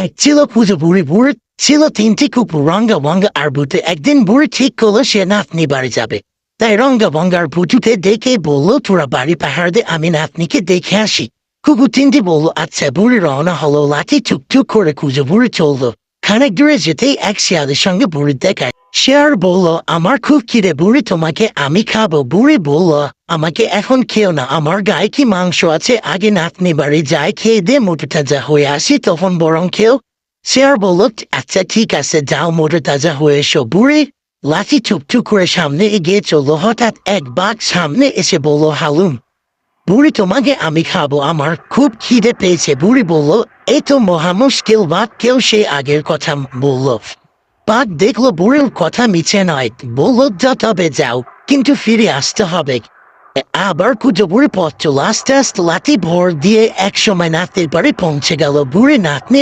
এক ছিল পুজো বুড়ি ছিল তিনটি কুকুর রঙ্গা বঙ্গা আর ভূতে। একদিন বুড়ি ঠিক করলো সে নাতনি বাড়ি যাবে। তাই রঙ্গা বঙ্গার ভুতুতে দেখে বললো, তোরা বাড়ি পাহাড় দে, আমি নাতনিকে দেখে আসি। কুকুর তিনটি বললো আচ্ছা। বুড়ি রওনা হলো, লাঠি টুকটুক করে খুঁজে বুড়ি চললো। খানিক দূরে যেতেই এক শিয়ালের সঙ্গে বুড়ি দেখায়। শিয়াল বলল, আমার খুব খিদে বুড়ি, তোমাকে আমি খাবো। বুড়ি বলল, আমাকে এখন খেও না, আমার গায়ে কি মাংস আছে, আগে নাতনি বাড়ি যাই, খেয়ে দে মোটু তাজা হয়ে আসি, তখন বরং খেও। শিয়াল বলল, আচ্ছা ঠিক আছে, যাও মোটু তাজা হয়ে এসো। বুড়ি লাঠি টুকটুক করে সামনে এগিয়ে চললো। হঠাৎ এক বাঘ সামনে এসে বলল, হালুম বুড়ি, তোমাকে আমি খাবো, আমার খুব খিদে পেয়েছে। বুড়ি বলল, এই তো মহা মুশকিল, বাঘ কেউ সে আগের কথা বলল। বাঘ দেখলো বুড়ির কথা মিছে নয়, বলল, যা তবে যাও, কিন্তু ফিরে আসতে হবে। আবার খুঁজে বুড়ি পথ চলো। আস্তে আস্তে লাঠি ভর দিয়ে এক সময় নাতনির বাড়ি পৌঁছে গেল। বুড়ি নাতনি